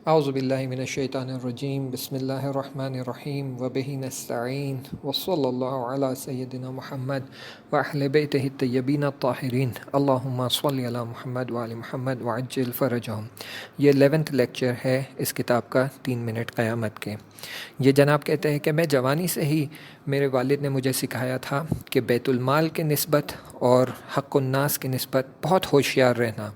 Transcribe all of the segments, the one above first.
اعوذ باللہ من الشیطان الرجیم بسم اللہ الرحمن الرحیم وبہ نستعین وصلی اللہ علی سیدنا محمد واہل بیتہ الطیبین الطاہرین اللہم صلی علی محمد وعلی محمد وعجل فرجہم۔ یہ 11th لیکچر ہے اس کتاب کا 3 منٹ قیامت کے۔ یہ جناب کہتے ہیں کہ میں جوانی سے ہی میرے والد نے مجھے سکھایا تھا کہ بیت المال کے نسبت اور حق الناس کی نسبت بہت ہوشیار رہنا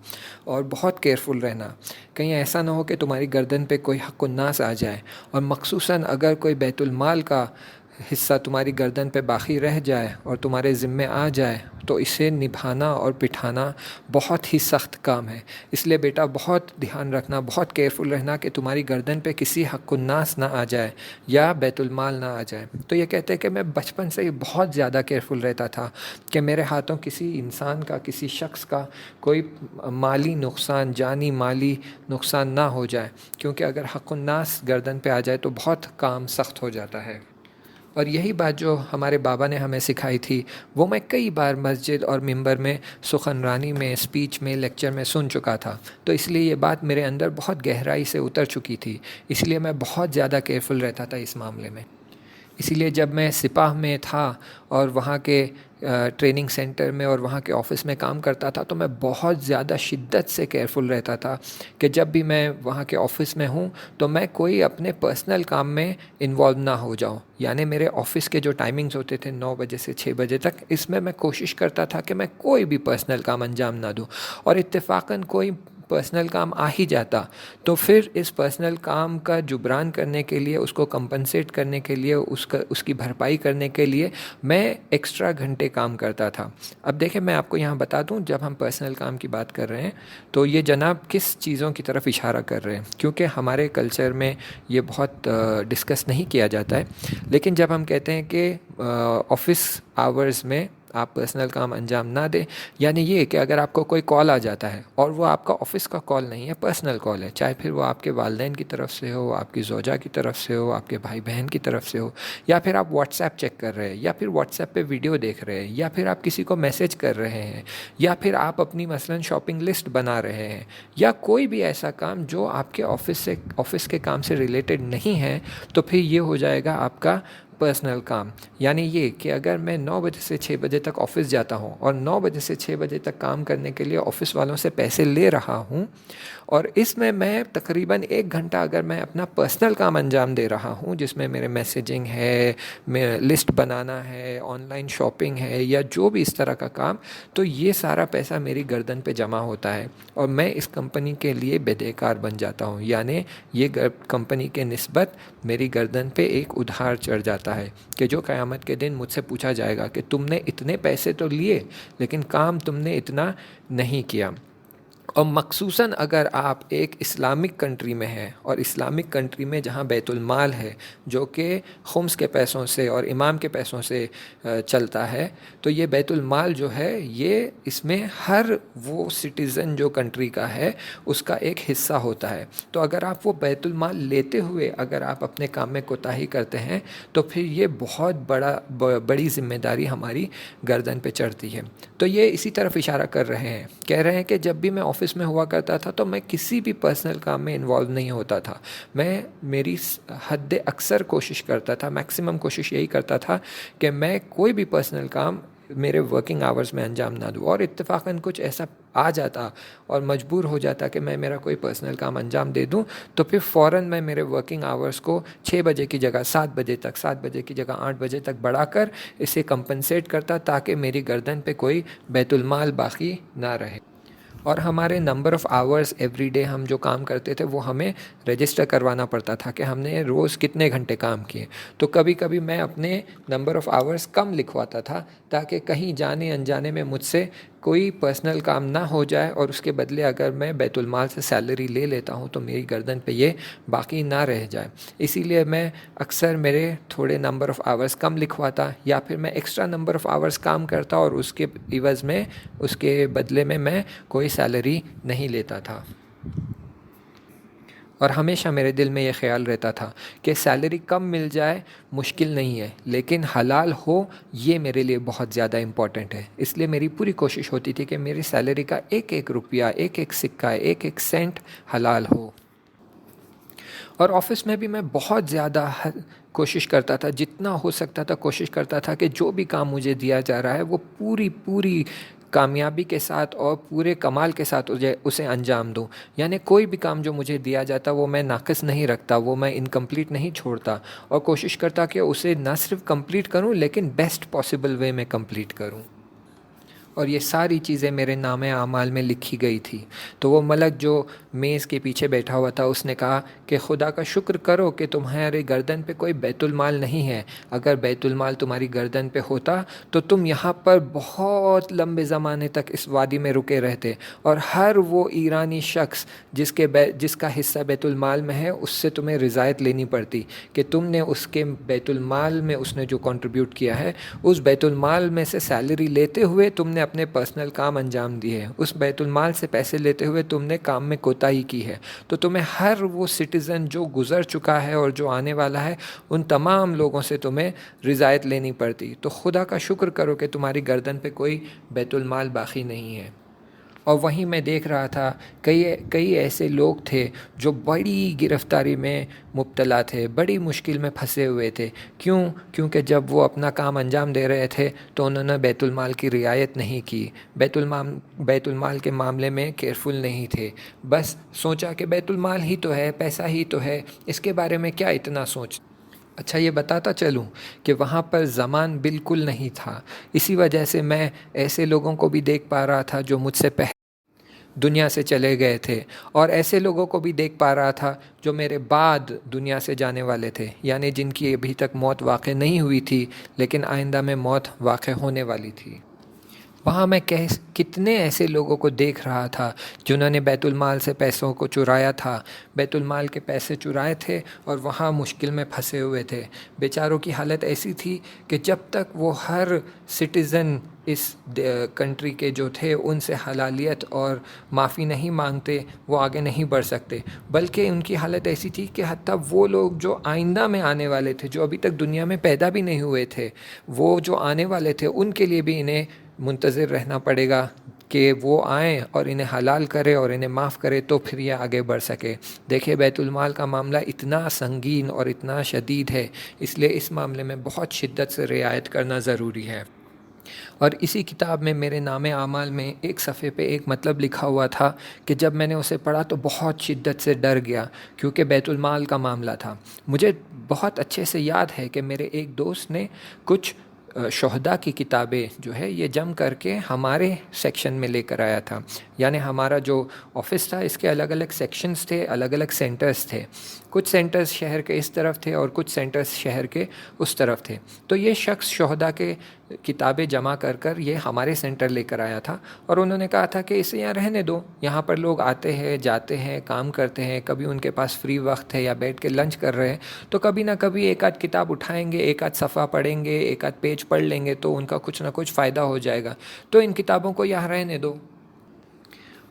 اور بہت کیئرفل رہنا، کہیں ایسا نہ ہو کہ تمہاری گردن پہ کوئی حق الناس آ جائے، اور مخصوصاً اگر کوئی بیت المال کا حصہ تمہاری گردن پہ باقی رہ جائے اور تمہارے ذمے آ جائے تو اسے نبھانا اور بٹھانا بہت ہی سخت کام ہے۔ اس لیے بیٹا بہت دھیان رکھنا، بہت کیئرفل رہنا کہ تمہاری گردن پہ کسی حق الناس نہ آ جائے یا بیت المال نہ آ جائے۔ تو یہ کہتے ہیں کہ میں بچپن سے ہی بہت زیادہ کیئرفل رہتا تھا کہ میرے ہاتھوں کسی انسان کا، کسی شخص کا کوئی مالی نقصان، جانی مالی نقصان نہ ہو جائے، کیونکہ اگر حق الناس گردن پہ آ جائے تو بہت کام سخت ہو جاتا ہے۔ اور یہی بات جو ہمارے بابا نے ہمیں سکھائی تھی وہ میں کئی بار مسجد اور ممبر میں سخنرانی میں، اسپیچ میں، لیکچر میں سن چکا تھا، تو اس لیے یہ بات میرے اندر بہت گہرائی سے اتر چکی تھی، اس لیے میں بہت زیادہ کیئرفل رہتا تھا اس معاملے میں۔ اسی لیے جب میں سپاہ میں تھا اور وہاں کے ٹریننگ سینٹر میں اور وہاں کے آفس میں کام کرتا تھا تو میں بہت زیادہ شدت سے کیئرفل رہتا تھا کہ جب بھی میں وہاں کے آفس میں ہوں تو میں کوئی اپنے پرسنل کام میں انوالو نہ ہو جاؤں۔ یعنی میرے آفس کے جو ٹائمنگز ہوتے تھے 9 بجے سے 6 بجے تک، اس میں کوشش کرتا تھا کہ میں کوئی بھی پرسنل کام انجام نہ دوں، اور اتفاقاً کوئی پرسنل کام آ ہی جاتا تو پھر اس پرسنل کام کا جبران کرنے کے لیے، اس کو کمپنسیٹ کرنے کے لیے، اس کی بھرپائی کرنے کے لیے میں ایکسٹرا گھنٹے کام کرتا تھا۔ اب دیکھیں میں آپ کو یہاں بتا دوں، جب ہم پرسنل کام کی بات کر رہے ہیں تو یہ جناب کس چیزوں کی طرف اشارہ کر رہے ہیں، کیونکہ ہمارے کلچر میں یہ بہت ڈسکس نہیں کیا جاتا ہے، لیکن جب ہم کہتے ہیں کہ آفس آورز میں آپ پرسنل کام انجام نہ دیں، یعنی یہ کہ اگر آپ کو کوئی کال آ جاتا ہے اور وہ آپ کا آفس کا کال نہیں ہے، پرسنل کال ہے، چاہے پھر وہ آپ کے والدین کی طرف سے ہو، آپ کی زوجہ کی طرف سے ہو، آپ کے بھائی بہن کی طرف سے ہو، یا پھر آپ واٹس ایپ چیک کر رہے ہیں، یا پھر واٹس ایپ پہ ویڈیو دیکھ رہے ہیں، یا پھر آپ کسی کو میسج کر رہے ہیں، یا پھر آپ اپنی مثلاً شاپنگ لسٹ بنا رہے ہیں، یا کوئی بھی ایسا کام جو آپ کے آفس کے کام سے ریلیٹڈ نہیں ہے، تو پھر یہ ہو جائے گا آپ کا پرسنل کام۔ یعنی یہ کہ اگر میں 9 بجے سے 6 بجے تک آفس جاتا ہوں اور 9 بجے سے 6 بجے تک کام کرنے کے لیے آفس والوں سے پیسے لے رہا ہوں، اور اس میں تقریباً 1 گھنٹہ اگر میں اپنا پرسنل کام انجام دے رہا ہوں، جس میں میرے میسیجنگ ہے، لسٹ بنانا ہے، آن لائن شاپنگ ہے، یا جو بھی اس طرح کا کام، تو یہ سارا پیسہ میری گردن پہ جمع ہوتا ہے اور میں اس کمپنی کے لیے بدہکار بن جاتا ہوں۔ یعنی یہ کمپنی کے نسبت میری گردن پہ ایک ادھار چڑھ جاتا ہے کہ جو قیامت کے دن مجھ سے پوچھا جائے گا کہ تم نے اتنے پیسے تو لیے لیکن کام تم نے اتنا نہیں کیا۔ اور مخصوصاً اگر آپ ایک اسلامک کنٹری میں ہیں، اور اسلامک کنٹری میں جہاں بیت المال ہے جو کہ خمس کے پیسوں سے اور امام کے پیسوں سے چلتا ہے، تو یہ بیت المال جو ہے یہ اس میں ہر وہ سٹیزن جو کنٹری کا ہے اس کا ایک حصہ ہوتا ہے۔ تو اگر آپ وہ بیت المال لیتے ہوئے اگر آپ اپنے کام میں کوتاہی کرتے ہیں تو پھر یہ بہت بڑی ذمہ داری ہماری گردن پہ چڑھتی ہے۔ تو یہ اسی طرف اشارہ کر رہے ہیں، کہہ رہے ہیں کہ جب بھی میں آفس میں ہوا کرتا تھا تو میں کسی بھی پرسنل کام میں انوالو نہیں ہوتا تھا۔ میری حد اکثر کوشش کرتا تھا، میکسیمم کوشش یہی کرتا تھا کہ میں کوئی بھی پرسنل کام میرے ورکنگ آورز میں انجام نہ دوں، اور اتفاقاً کچھ ایسا آ جاتا اور مجبور ہو جاتا کہ میں میرا کوئی پرسنل کام انجام دے دوں، تو پھر فوراً میں میرے ورکنگ آورز کو 6 بجے کی جگہ 7 بجے تک، 7 بجے کی جگہ 8 بجے تک بڑھا کر اسے کمپنسیٹ کرتا تاکہ میری گردن پہ کوئی بیت المال باقی نہ رہے۔ اور ہمارے number of hours every day ہم جو کام کرتے تھے وہ ہمیں رجسٹر کروانا پڑتا تھا کہ ہم نے روز کتنے گھنٹے کام کیے۔ تو کبھی کبھی میں اپنے نمبر آف آورز کم لکھواتا تھا تاکہ کہیں جانے انجانے میں مجھ سے کوئی پرسنل کام نہ ہو جائے، اور اس کے بدلے اگر میں بیت المال سے سیلری لے لیتا ہوں تو میری گردن پہ یہ باقی نہ رہ جائے۔ اسی لیے میں اکثر میرے تھوڑے نمبر آف آورز کم لکھواتا، یا پھر میں ایکسٹرا نمبر آف آورز کام کرتا اور اس کے عوض میں، اس کے بدلے میں کوئی سیلری نہیں لیتا تھا۔ اور ہمیشہ میرے دل میں یہ خیال رہتا تھا کہ سیلری کم مل جائے مشکل نہیں ہے، لیکن حلال ہو یہ میرے لیے بہت زیادہ امپورٹنٹ ہے۔ اس لیے میری پوری کوشش ہوتی تھی کہ میری سیلری کا ایک ایک روپیہ، ایک ایک سکہ، ایک ایک سینٹ حلال ہو۔ اور آفس میں بھی میں بہت زیادہ کوشش کرتا تھا، جتنا ہو سکتا تھا کوشش کرتا تھا کہ جو بھی کام مجھے دیا جا رہا ہے وہ پوری کامیابی کے ساتھ اور پورے کمال کے ساتھ اسے انجام دوں. یعنی کوئی بھی کام جو مجھے دیا جاتا وہ میں ناقص نہیں رکھتا، وہ میں انکمپلیٹ نہیں چھوڑتا، اور کوشش کرتا کہ اسے نہ صرف کمپلیٹ کروں لیکن بیسٹ پاسبل وے میں کمپلیٹ کروں. اور یہ ساری چیزیں میرے نامہ اعمال میں لکھی گئی تھی. تو وہ ملک جو میز کے پیچھے بیٹھا ہوا تھا اس نے کہا کہ خدا کا شکر کرو کہ تمہارے گردن پہ کوئی بیت المال نہیں ہے. اگر بیت المال تمہاری گردن پہ ہوتا تو تم یہاں پر بہت لمبے زمانے تک اس وادی میں رکے رہتے، اور ہر وہ ایرانی شخص جس کا حصہ بیت المال میں ہے اس سے تمہیں رضایت لینی پڑتی کہ تم نے اس کے بیت المال میں اس نے جو کنٹریبیوٹ کیا ہے اس بیت المال میں سے سیلری لیتے ہوئے تم نے اپنے پرسنل کام انجام دیے، اس بیت المال سے پیسے لیتے ہوئے تم نے کام میں کوتاہی کی ہے. تو تمہیں ہر وہ سٹیزن جو گزر چکا ہے اور جو آنے والا ہے ان تمام لوگوں سے تمہیں رضایت لینی پڑتی. تو خدا کا شکر کرو کہ تمہاری گردن پہ کوئی بیت المال باقی نہیں ہے. اور وہیں میں دیکھ رہا تھا کئی ایسے لوگ تھے جو بڑی گرفتاری میں مبتلا تھے، بڑی مشکل میں پھنسے ہوئے تھے. کیونکہ جب وہ اپنا کام انجام دے رہے تھے تو انہوں نے بیت المال کی رعایت نہیں کی، بیت المال کے معاملے میں کیئرفل نہیں تھے. بس سوچا کہ بیت المال ہی تو ہے، پیسہ ہی تو ہے، اس کے بارے میں کیا اتنا سوچ. اچھا یہ بتاتا چلوں کہ وہاں پر زمان بالکل نہیں تھا. اسی وجہ سے میں ایسے لوگوں کو بھی دیکھ پا رہا تھا جو مجھ سے پہلے دنیا سے چلے گئے تھے، اور ایسے لوگوں کو بھی دیکھ پا رہا تھا جو میرے بعد دنیا سے جانے والے تھے، یعنی جن کی ابھی تک موت واقع نہیں ہوئی تھی لیکن آئندہ میں موت واقع ہونے والی تھی. وہاں میں کتنے ایسے لوگوں کو دیکھ رہا تھا جنہوں نے بیت المال سے پیسوں کو چرایا تھا، بیت المال کے پیسے چرائے تھے اور وہاں مشکل میں پھنسے ہوئے تھے. بیچاروں کی حالت ایسی تھی کہ جب تک وہ ہر سٹیزن اس کنٹری کے جو تھے ان سے حلالیت اور معافی نہیں مانگتے وہ آگے نہیں بڑھ سکتے. بلکہ ان کی حالت ایسی تھی کہ حتیٰ وہ لوگ جو آئندہ میں آنے والے تھے، جو ابھی تک دنیا میں پیدا بھی نہیں ہوئے تھے، وہ جو آنے والے تھے ان کے لیے بھی انہیں منتظر رہنا پڑے گا کہ وہ آئیں اور انہیں حلال کرے اور انہیں معاف کرے تو پھر یہ آگے بڑھ سکے. دیکھیں بیت المال کا معاملہ اتنا سنگین اور اتنا شدید ہے، اس لیے اس معاملے میں بہت شدت سے رعایت کرنا ضروری ہے. اور اسی کتاب میں میرے نامہ اعمال میں ایک صفحے پہ ایک مطلب لکھا ہوا تھا کہ جب میں نے اسے پڑھا تو بہت شدت سے ڈر گیا، کیونکہ بیت المال کا معاملہ تھا. مجھے بہت اچھے سے یاد ہے کہ میرے ایک دوست نے کچھ شہداء کی کتابیں جو ہے یہ جم کر کے ہمارے سیکشن میں لے کر آیا تھا. یعنی ہمارا جو آفس تھا اس کے الگ الگ سیکشنز تھے، الگ الگ سینٹرز تھے. کچھ سینٹرز شہر کے اس طرف تھے اور کچھ سینٹرز شہر کے اس طرف تھے. تو یہ شخص شہداء کے کتابیں جمع کر یہ ہمارے سینٹر لے کر آیا تھا، اور انہوں نے کہا تھا کہ اسے یہاں رہنے دو، یہاں پر لوگ آتے ہیں جاتے ہیں کام کرتے ہیں، کبھی ان کے پاس فری وقت ہے یا بیٹھ کے لنچ کر رہے ہیں تو کبھی نہ کبھی ایک آدھ کتاب اٹھائیں گے، ایک آدھ صفحہ پڑھیں گے، ایک آدھ پیج پڑھ لیں گے تو ان کا کچھ نہ کچھ فائدہ ہو جائے گا، تو ان کتابوں کو یہاں رہنے دو.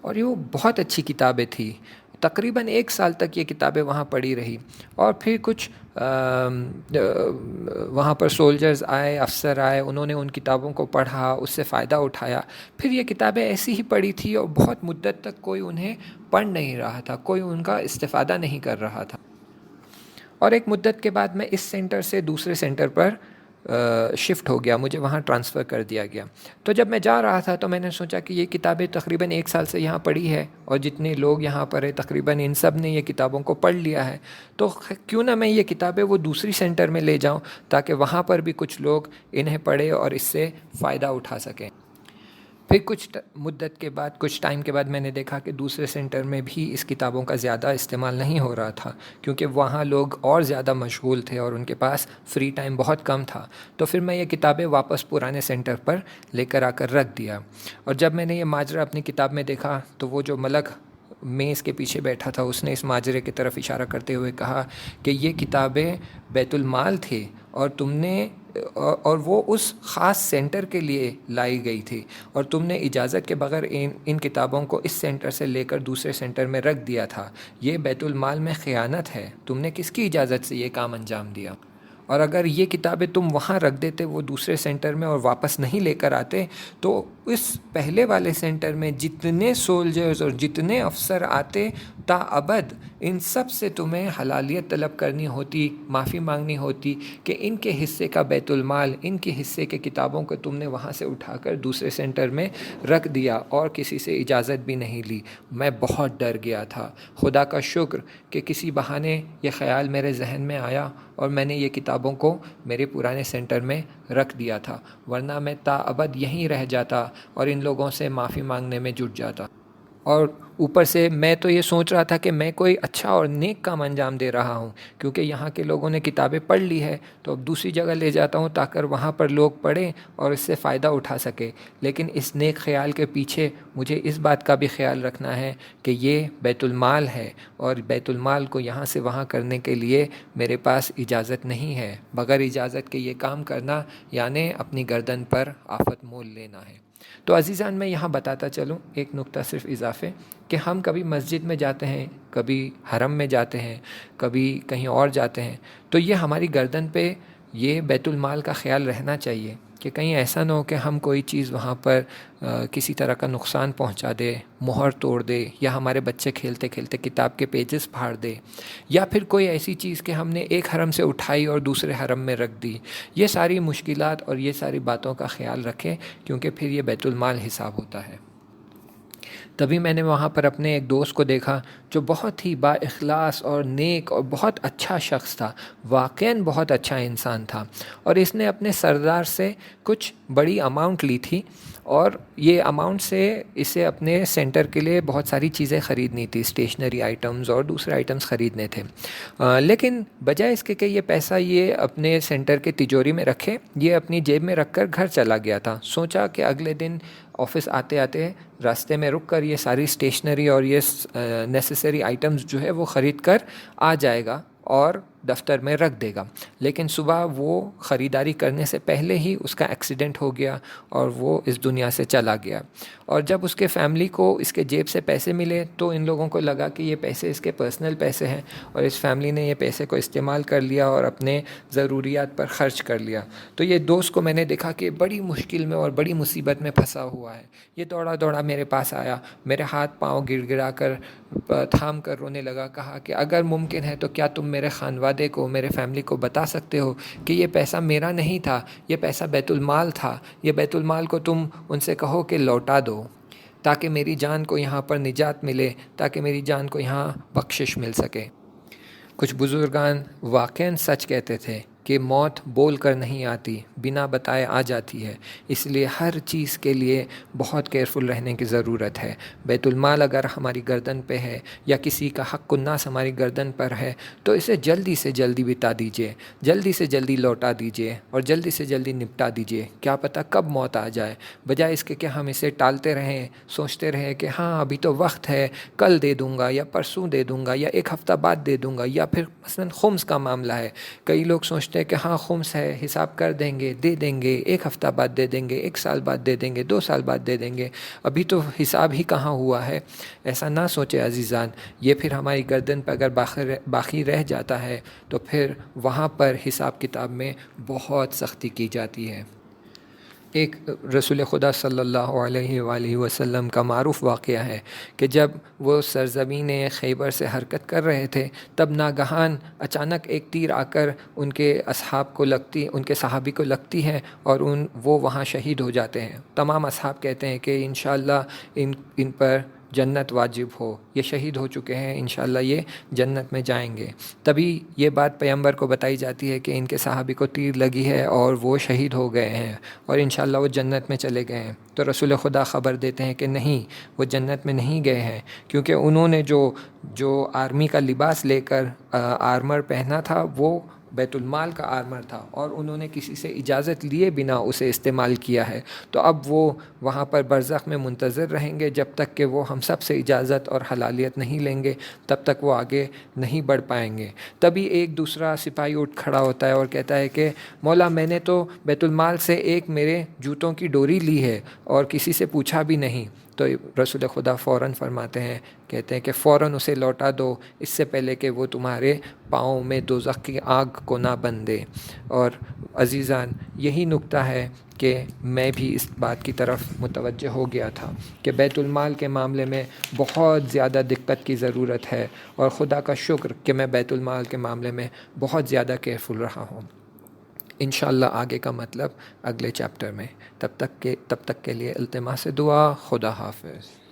اور یہ بہت اچھی کتابیں تھیں. تقریباً 1 سال تک یہ کتابیں وہاں پڑھی رہی، اور پھر کچھ وہاں پر سولجرز آئے، افسر آئے، انہوں نے ان کتابوں کو پڑھا، اس سے فائدہ اٹھایا. پھر یہ کتابیں ایسی ہی پڑھی تھی اور بہت مدت تک کوئی انہیں پڑھ نہیں رہا تھا، کوئی ان کا استفادہ نہیں کر رہا تھا. اور ایک مدت کے بعد میں اس سینٹر سے دوسرے سینٹر پر شفٹ ہو گیا، مجھے وہاں ٹرانسفر کر دیا گیا. تو جب میں جا رہا تھا تو میں نے سوچا کہ یہ کتابیں تقریباً 1 سال سے یہاں پڑھی ہے اور جتنے لوگ یہاں پر ہیں تقریباً ان سب نے یہ کتابوں کو پڑھ لیا ہے، تو کیوں نہ میں یہ کتابیں وہ دوسری سینٹر میں لے جاؤں تاکہ وہاں پر بھی کچھ لوگ انہیں پڑھیں اور اس سے فائدہ اٹھا سکیں. پھر کچھ مدت کے بعد، کچھ ٹائم کے بعد میں نے دیکھا کہ دوسرے سینٹر میں بھی اس کتابوں کا زیادہ استعمال نہیں ہو رہا تھا، کیونکہ وہاں لوگ اور زیادہ مشغول تھے اور ان کے پاس فری ٹائم بہت کم تھا. تو پھر میں یہ کتابیں واپس پرانے سینٹر پر لے کر آ کر رکھ دیا. اور جب میں نے یہ ماجرا اپنی کتاب میں دیکھا تو وہ جو ملک میز کے پیچھے بیٹھا تھا اس نے اس ماجرے کی طرف اشارہ کرتے ہوئے کہا کہ یہ کتابیں بیت المال تھے اور تم نے اور وہ اس خاص سینٹر کے لیے لائی گئی تھی، اور تم نے اجازت کے بغیر ان کتابوں کو اس سینٹر سے لے کر دوسرے سینٹر میں رکھ دیا تھا. یہ بیت المال میں خیانت ہے، تم نے کس کی اجازت سے یہ کام انجام دیا؟ اور اگر یہ کتابیں تم وہاں رکھ دیتے وہ دوسرے سینٹر میں اور واپس نہیں لے کر آتے تو اس پہلے والے سینٹر میں جتنے سولجرز اور جتنے افسر آتے تا ابد ان سب سے تمہیں حلالیت طلب کرنی ہوتی، معافی مانگنی ہوتی کہ ان کے حصے کا بیت المال، ان کے حصے کے کتابوں کو تم نے وہاں سے اٹھا کر دوسرے سینٹر میں رکھ دیا اور کسی سے اجازت بھی نہیں لی۔ میں بہت ڈر گیا تھا۔ خدا کا شکر کہ کسی بہانے یہ خیال میرے ذہن میں آیا اور میں نے یہ کتابوں کو میرے پرانے سینٹر میں رکھ دیا تھا، ورنہ میں تا ابد یہیں رہ جاتا اور ان لوگوں سے معافی مانگنے میں جٹ جاتا۔ اور اوپر سے میں تو یہ سوچ رہا تھا کہ میں کوئی اچھا اور نیک کام انجام دے رہا ہوں، کیونکہ یہاں کے لوگوں نے کتابیں پڑھ لی ہے تو اب دوسری جگہ لے جاتا ہوں تاکہ وہاں پر لوگ پڑھیں اور اس سے فائدہ اٹھا سکے۔ لیکن اس نیک خیال کے پیچھے مجھے اس بات کا بھی خیال رکھنا ہے کہ یہ بیت المال ہے اور بیت المال کو یہاں سے وہاں کرنے کے لیے میرے پاس اجازت نہیں ہے۔ بغیر اجازت کے یہ کام کرنا یعنی اپنی گردن پر آفت مول لینا ہے۔ تو عزیزان، میں یہاں بتاتا چلوں ایک نکتہ صرف اضافے کہ ہم کبھی مسجد میں جاتے ہیں، کبھی حرم میں جاتے ہیں، کبھی کہیں اور جاتے ہیں، تو یہ ہماری گردن پہ یہ بیت المال کا خیال رہنا چاہیے کہ کہیں ایسا نہ ہو کہ ہم کوئی چیز وہاں پر کسی طرح کا نقصان پہنچا دے، مہر توڑ دے، یا ہمارے بچے کھیلتے کھیلتے کتاب کے پیجز پھاڑ دے، یا پھر کوئی ایسی چیز کہ ہم نے ایک حرم سے اٹھائی اور دوسرے حرم میں رکھ دی۔ یہ ساری مشکلات اور یہ ساری باتوں کا خیال رکھیں، کیونکہ پھر یہ بیت المال حساب ہوتا ہے۔ تبھی میں نے وہاں پر اپنے ایک دوست کو دیکھا جو بہت ہی با اخلاص اور نیک اور بہت اچھا شخص تھا، واقعاً بہت اچھا انسان تھا، اور اس نے اپنے سردار سے کچھ بڑی اماؤنٹ لی تھی، اور یہ اماؤنٹ سے اسے اپنے سینٹر کے لیے بہت ساری چیزیں خریدنی تھی، اسٹیشنری آئٹمز اور دوسرے آئٹمز خریدنے تھے۔ لیکن بجائے اس کے کہ یہ پیسہ یہ اپنے سینٹر کے تجوری میں رکھے، یہ اپنی جیب میں رکھ کر گھر چلا گیا تھا۔ سوچا کہ اگلے دن آفس آتے آتے راستے میں رک کر یہ ساری اسٹیشنری اور یہ نیسیسری آئٹمز جو ہے وہ خرید کر آ جائے گا اور دفتر میں رکھ دے گا۔ لیکن صبح وہ خریداری کرنے سے پہلے ہی اس کا ایکسیڈنٹ ہو گیا اور وہ اس دنیا سے چلا گیا۔ اور جب اس کے فیملی کو اس کے جیب سے پیسے ملے تو ان لوگوں کو لگا کہ یہ پیسے اس کے پرسنل پیسے ہیں، اور اس فیملی نے یہ پیسے کو استعمال کر لیا اور اپنے ضروریات پر خرچ کر لیا۔ تو یہ دوست کو میں نے دیکھا کہ بڑی مشکل میں اور بڑی مصیبت میں پھنسا ہوا ہے۔ یہ دوڑا دوڑا میرے پاس آیا، میرے ہاتھ پاؤں گڑ گڑا کر تھام کر رونے لگا، کہا کہ اگر ممکن ہے تو کیا تم میرے خانوادے کو، میرے فیملی کو بتا سکتے ہو کہ یہ پیسہ میرا نہیں تھا، یہ پیسہ بیت المال تھا، یہ بیت المال کو تم ان سے کہو کہ لوٹا دو تاکہ میری جان کو یہاں پر نجات ملے، تاکہ میری جان کو یہاں بخشش مل سکے۔ کچھ بزرگان واقعاً سچ کہتے تھے کہ موت بول کر نہیں آتی، بنا بتائے آ جاتی ہے، اس لیے ہر چیز کے لیے بہت کیئرفل رہنے کی ضرورت ہے۔ بیت المال اگر ہماری گردن پہ ہے یا کسی کا حق الناس ہماری گردن پر ہے تو اسے جلدی سے جلدی بتا دیجئے، جلدی سے جلدی لوٹا دیجئے اور جلدی سے جلدی نپٹا دیجئے۔ کیا پتہ کب موت آ جائے، بجائے اس کے کہ ہم اسے ٹالتے رہیں، سوچتے رہیں کہ ہاں ابھی تو وقت ہے، کل دے دوں گا یا پرسوں دے دوں گا یا ایک ہفتہ بعد دے دوں گا، یا پھر مثلاً خمس کا معاملہ ہے، کئی لوگ سوچتے ہیں کہ ہاں خمس ہے، حساب کر دیں گے، دے دیں گے، ایک ہفتہ بعد دے دیں گے، ایک سال بعد دے دیں گے، 2 سال بعد دے دیں گے، ابھی تو حساب ہی کہاں ہوا ہے۔ ایسا نہ سوچے عزیزان، یہ پھر ہماری گردن پر اگر باقی رہ جاتا ہے تو پھر وہاں پر حساب کتاب میں بہت سختی کی جاتی ہے۔ ایک رسول خدا صلی اللہ علیہ وآلہ وسلم کا معروف واقعہ ہے کہ جب وہ سرزمین خیبر سے حرکت کر رہے تھے تب ناگہان اچانک ایک تیر آ کر ان کے اصحاب کو لگتی، ان کے صحابی کو لگتی ہے اور وہ وہاں شہید ہو جاتے ہیں۔ تمام اصحاب کہتے ہیں کہ انشاءاللہ ان پر جنت واجب ہو، یہ شہید ہو چکے ہیں، انشاءاللہ یہ جنت میں جائیں گے۔ تبھی یہ بات پیغمبر کو بتائی جاتی ہے کہ ان کے صحابی کو تیر لگی ہے اور وہ شہید ہو گئے ہیں اور انشاءاللہ وہ جنت میں چلے گئے ہیں۔ تو رسول خدا خبر دیتے ہیں کہ نہیں، وہ جنت میں نہیں گئے ہیں، کیونکہ انہوں نے جو آرمی کا لباس لے کر آرمر پہنا تھا وہ بیت المال کا آرمر تھا، اور انہوں نے کسی سے اجازت لیے بنا اسے استعمال کیا ہے۔ تو اب وہ وہاں پر برزخ میں منتظر رہیں گے جب تک کہ وہ ہم سب سے اجازت اور حلالیت نہیں لیں گے، تب تک وہ آگے نہیں بڑھ پائیں گے۔ تبھی ایک دوسرا سپاہی اٹھ کھڑا ہوتا ہے اور کہتا ہے کہ مولا، میں نے تو بیت المال سے ایک میرے جوتوں کی ڈوری لی ہے اور کسی سے پوچھا بھی نہیں۔ تو رسول خدا فوراً فرماتے ہیں، کہتے ہیں کہ فوراً اسے لوٹا دو اس سے پہلے کہ وہ تمہارے پاؤں میں دوزخ کی آگ کو نہ بن دے۔ اور عزیزان، یہی نکتہ ہے کہ میں بھی اس بات کی طرف متوجہ ہو گیا تھا کہ بیت المال کے معاملے میں بہت زیادہ دقت کی ضرورت ہے، اور خدا کا شکر کہ میں بیت المال کے معاملے میں بہت زیادہ کیئرفل رہا ہوں۔ انشاءاللہ آگے کا مطلب اگلے چیپٹر میں۔ تب تک کے لیے التماس دعا، خدا حافظ۔